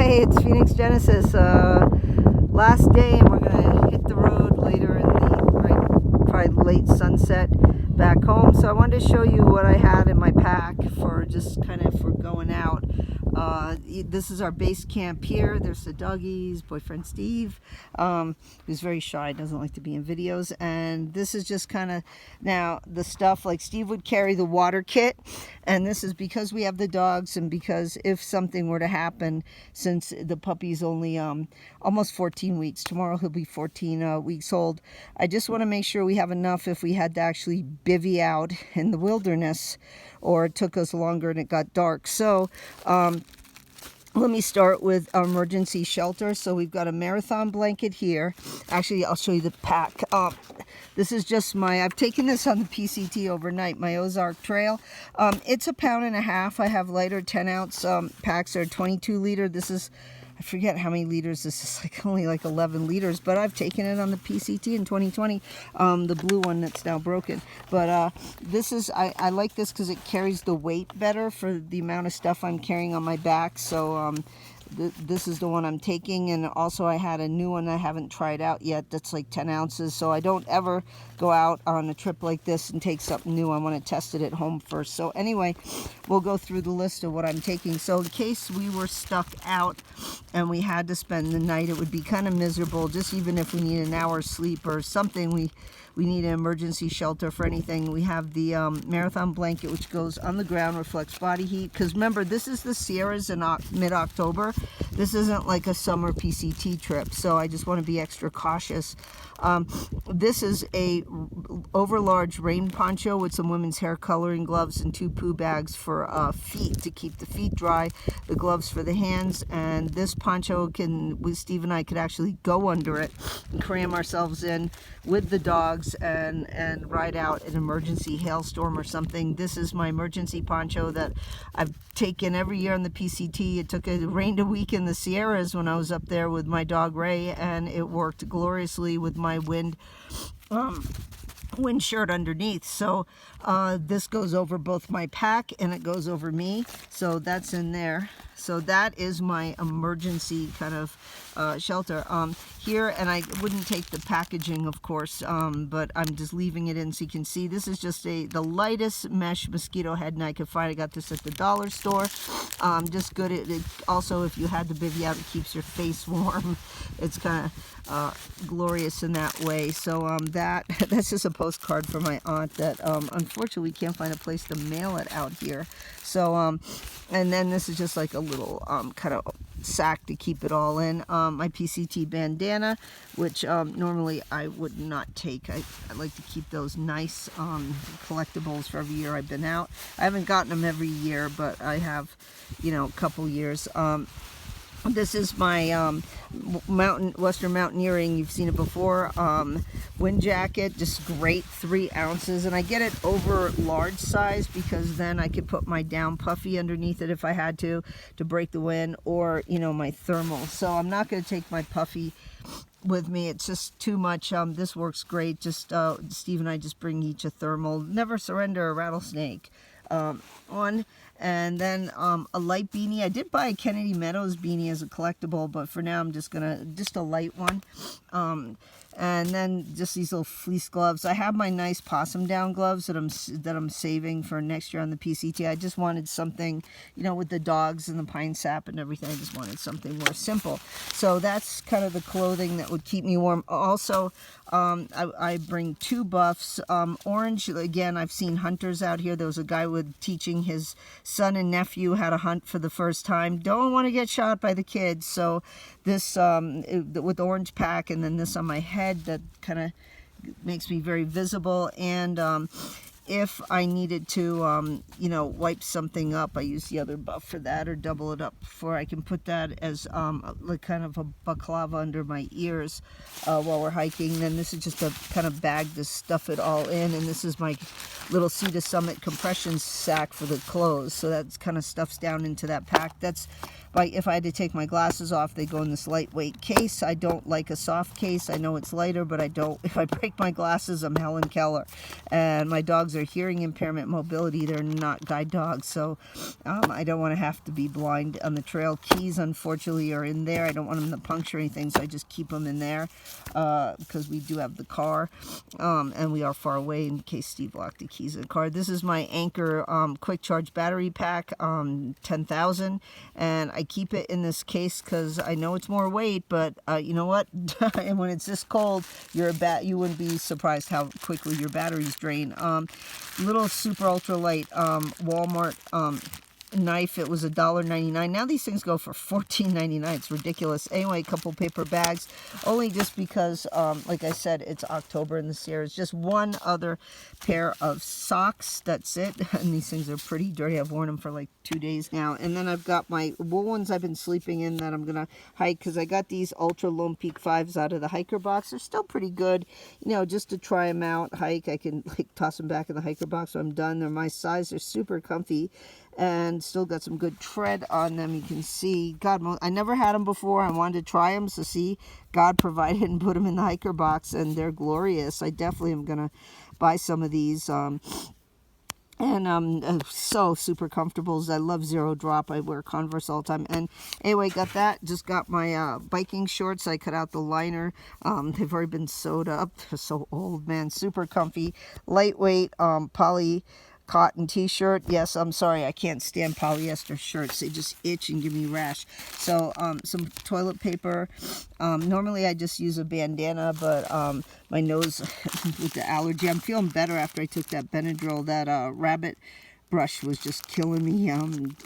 Hey, it's Phoenix Genesis. Last day, and we're gonna hit the road later in the probably late sunset back home. So I wanted to show you what I had in my pack for just kind of for going out. This is our base camp here. There's the doggies, boyfriend Steve, who's very shy, doesn't like to be in videos. And this is just kind of now the stuff like Steve would carry the water kit. And this is because we have the dogs and because if something were to happen, since the puppy's only almost 14 weeks, tomorrow he'll be 14 weeks old. I just want to make sure we have enough if we had to actually bivvy out in the wilderness or it took us longer and it got dark. So let me start with our emergency shelter. So we've got a marathon blanket here. Actually, I'll show you the pack. This is just I've taken this on the PCT overnight, my Ozark Trail. It's 1.5 pounds. I have lighter 10-ounce packs. They're 22 liter. This is, I forget how many liters. This is only like 11 liters, but I've taken it on the PCT in 2020, the blue one that's now broken. But this is, I like this because it carries the weight better for the amount of stuff I'm carrying on my back. So this is the one I'm taking, and also I had a new one I haven't tried out yet that's like 10 ounces. So I don't ever go out on a trip like this and take something new. I want to test it at home first. So anyway, we'll go through the list of what I'm taking. So in case we were stuck out and we had to spend the night, it would be kind of miserable. Just even if we need an hour's sleep or something, we need an emergency shelter for anything. We have the marathon blanket, which goes on the ground, reflects body heat. Because remember, this is the Sierras in mid-October. This isn't like a summer PCT trip, so I just want to be extra cautious. This is a overlarge rain poncho with some women's hair coloring gloves and 2 poo bags for feet to keep the feet dry, the gloves for the hands, and this poncho Steve and I could actually go under it and cram ourselves in with the dogs and ride out an emergency hailstorm or something. This is my emergency poncho that I've taken every year on the PCT. It rained a week in the Sierras when I was up there with my dog Ray, and it worked gloriously with my wind shirt underneath. So this goes over both my pack and it goes over me, so that's in there. So that is my emergency kind of shelter here, and I wouldn't take the packaging, of course, but I'm just leaving it in so you can see. This is just the lightest mesh mosquito head net I could find. I got this at the dollar store. Just good. It also, if you had the bivvy out, it keeps your face warm. It's kind of glorious in that way. So that's just a postcard for my aunt that unfortunately we can't find a place to mail it out here. So and then this is just like a little kind of sack to keep it all in. My PCT bandana, which normally I would not take. I like to keep those nice collectibles for every year I've been out. I haven't gotten them every year, but I have, a couple years. This is my Western mountaineering. You've seen it before. Wind jacket, just great, 3 ounces, and I get it over large size because then I could put my down puffy underneath it if I had to break the wind, or my thermal. So I'm not going to take my puffy with me. It's just too much. This works great. Just Steve and I just bring each a thermal. Never surrender a rattlesnake. And then a light beanie. I did buy a Kennedy Meadows beanie as a collectible, but for now I'm just a light one. And then just these little fleece gloves. I have my nice possum down gloves that I'm saving for next year on the PCT. I just wanted something, with the dogs and the pine sap and everything. I just wanted something more simple. So that's kind of the clothing that would keep me warm. Also, I bring 2 buffs. Orange, again, I've seen hunters out here. There was a guy teaching his son and nephew how to hunt for the first time. Don't want to get shot by the kids. So this with the orange pack, and then this on my head that kind of makes me very visible. And if I needed to, wipe something up, I use the other buff for that, or double it up before I can put that as like kind of a balaclava under my ears while we're hiking. Then this is just a kind of bag to stuff it all in, and this is my little Sea to Summit compression sack for the clothes. So that's kind of stuffs down into that pack. That's if I had to take my glasses off, they go in this lightweight case. I don't like a soft case. I know it's lighter, but I don't. If I break my glasses, I'm Helen Keller. And my dogs are hearing impairment, mobility. They're not guide dogs, so I don't want to have to be blind on the trail. Keys, unfortunately, are in there. I don't want them to puncture anything, so I just keep them in there because we do have the car, and we are far away in case Steve locked the keys in the car. This is my Anchor quick charge battery pack, 10,000, and I keep it in this case because I know it's more weight, but you know what? And when it's this cold, you wouldn't be surprised how quickly your batteries drain. Little super ultralight Walmart knife. It was $1.99. Now these things go for $14.99. It's ridiculous. Anyway, a couple paper bags, only just because like I said, it's October in the Sierras. Just one other pair of socks, that's it. And these things are pretty dirty. I've worn them for like 2 days now. And then I've got my wool ones I've been sleeping in that I'm gonna hike, because I got these Ultra Lone Peak 5s out of the hiker box. They're still pretty good, you know, just to try them out, hike. I can like toss them back in the hiker box when I'm done. They're my size. They're super comfy and still got some good tread on them. You can see, God, I never had them before. I wanted to try them, so see, God provided and put them in the hiker box, and they're glorious. I definitely am gonna buy some of these. So super comfortable. I love zero drop. I wear Converse all the time. And anyway, got that. Just got my biking shorts. I cut out the liner. They've already been sewed up. They're so old, man. Super comfy, lightweight, poly cotton t-shirt. Yes, I'm sorry, I can't stand polyester shirts. They just itch and give me rash. So some toilet paper. Normally I just use a bandana, but my nose with the allergy, I'm feeling better after I took that Benadryl. That rabbit brush was just killing me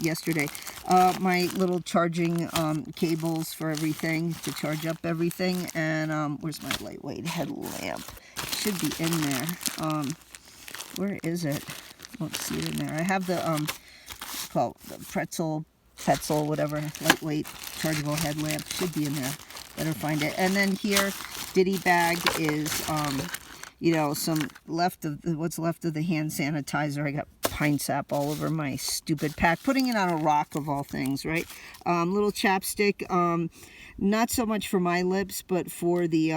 yesterday. My little charging cables for everything, to charge up everything. And where's my lightweight headlamp? It should be in there. Where is it? Won't see it in there. I have the called the pretzel, whatever, lightweight chargeable headlamp. Should be in there. Better find it. And then here, ditty bag is you know, some what's left of the hand sanitizer. I got pine sap all over my stupid pack. Putting it on a rock of all things, right? Little chapstick. Not so much for my lips, but for the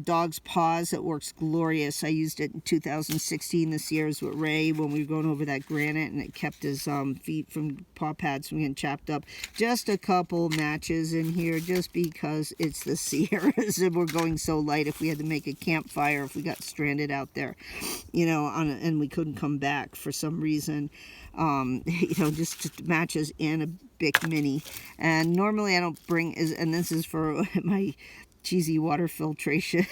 dog's paws. It works glorious. I used it in 2016 this year's with Ray when we were going over that granite, and it kept his feet from paw pads from getting chopped up. Just a couple matches in here, just because it's the Sierras and we're going so light. If we had to make a campfire, if we got stranded out there, you know, and we couldn't come back for some reason, you know, just matches and a Bic Mini. And normally I don't bring, and this is for my cheesy water filtration.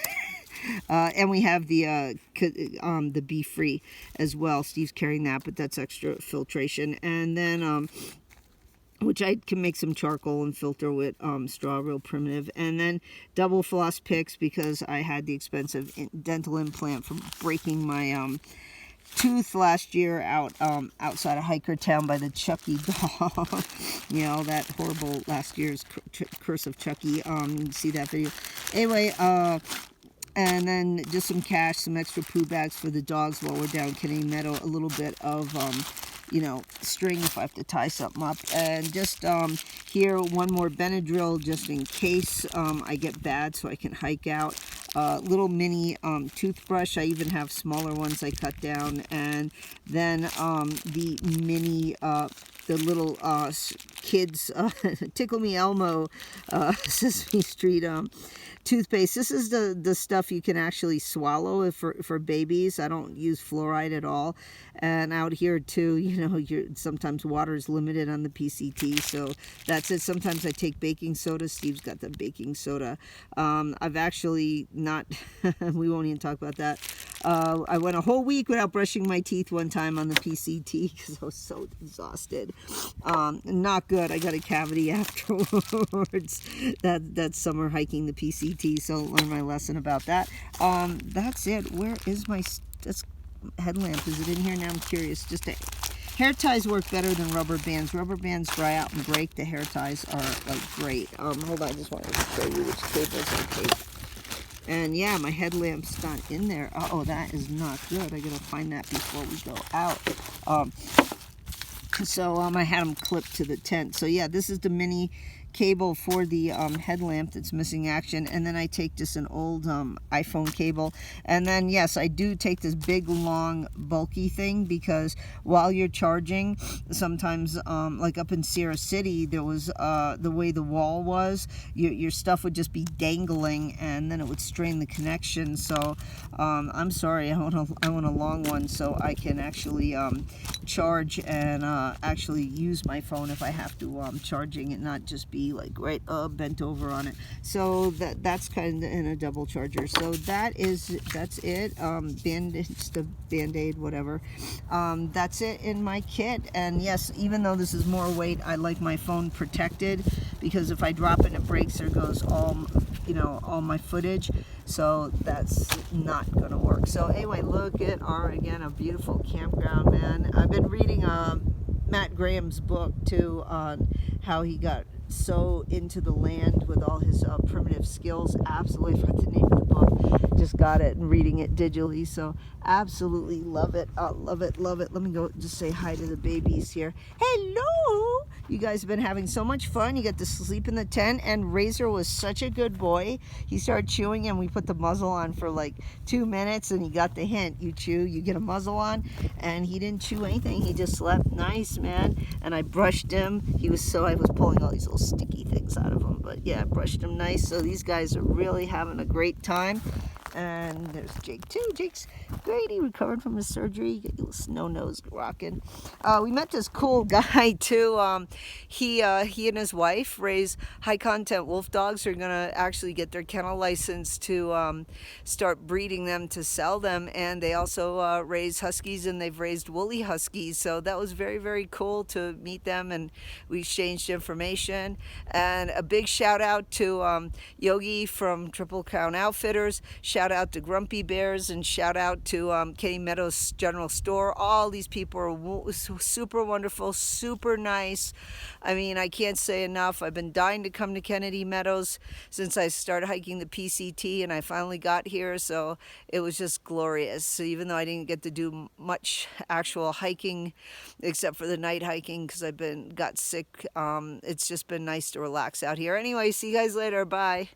And we have the Be Free as well. Steve's carrying that, but that's extra filtration. And then which I can make some charcoal and filter with straw, real primitive. And then double floss picks, because I had the expensive dental implant from breaking my tooth last year out outside of Hiker Town by the Chucky dog. You know, that horrible last year's Curse of Chucky. You can see that video. Anyway, and then just some cash, some extra poo bags for the dogs while we're down Canadian Meadow. A little bit of you know, string if I have to tie something up. And just here, one more Benadryl just in case I get bad, so I can hike out. Little mini toothbrush. I even have smaller ones I cut down. And then the mini, the little kids Tickle Me Elmo Sesame Street toothpaste. This is the stuff you can actually swallow for babies. I don't use fluoride at all. And out here too, you know, sometimes water is limited on the PCT, so that's it. Sometimes I take baking soda. Steve's got the baking soda. I've actually not, we won't even talk about that. I went a whole week without brushing my teeth one time on the PCT because I was so exhausted. Not good. I got a cavity afterwards. That's summer hiking the PCT, so learn my lesson about that. That's it. Where is my headlamp? Is it in here? Now I'm curious. Hair ties work better than rubber bands. Rubber bands dry out and break. The hair ties are like great. Hold on, I just wanted to show you which cables I take. And yeah, my headlamp's not in there. Oh, that is not good. I gotta find that before we go out. So I had them clipped to the tent. So yeah, this is the mini cable for the headlamp that's missing action, and then I take just an old iPhone cable, and then yes, I do take this big long bulky thing, because while you're charging, sometimes like up in Sierra City, there was the way the wall was, your stuff would just be dangling, and then it would strain the connection. So I'm sorry, I want a long one so I can actually charge and actually use my phone if I have to charging it, not just be like right bent over on it. So that's kind of in a double charger. So that's it. It's the Band-Aid, whatever. That's it in my kit. And yes, even though this is more weight, I like my phone protected, because if I drop it and it breaks, there goes all my footage. So that's not gonna work. So anyway, look at again, a beautiful campground, man. I've been reading Matt Graham's book too, on how he got so into the land with all his primitive skills. Absolutely, I forgot the name of the book. Just got it and reading it digitally. So absolutely love it. Love it, love it. Let me go just say hi to the babies here. Hello! You guys have been having so much fun. You got to sleep in the tent, and Razor was such a good boy. He started chewing, and we put the muzzle on for like 2 minutes, and he got the hint. You chew, you get a muzzle on, and he didn't chew anything. He just slept nice, man. And I brushed him. I was pulling all these little sticky things out of him, but yeah, I brushed him nice. So these guys are really having a great time. And there's Jake too. Jake's great. He recovered from his surgery. Got your little snow nose rocking. We met this cool guy too. He and his wife raise high content wolf dogs. They're gonna actually get their kennel license to start breeding them to sell them. And they also raise huskies, and they've raised woolly huskies. So that was very, very cool to meet them, and we exchanged information. And a big shout out to Yogi from Triple Crown Outfitters. Shout out to Grumpy Bears, and shout out to Meadows General Store. All these people are super wonderful, super nice. I mean, I can't say enough. I've been dying to come to Kennedy Meadows since I started hiking the PCT, and I finally got here, so it was just glorious. So even though I didn't get to do much actual hiking except for the night hiking because got sick, it's just been nice to relax out here. Anyway, see you guys later. Bye.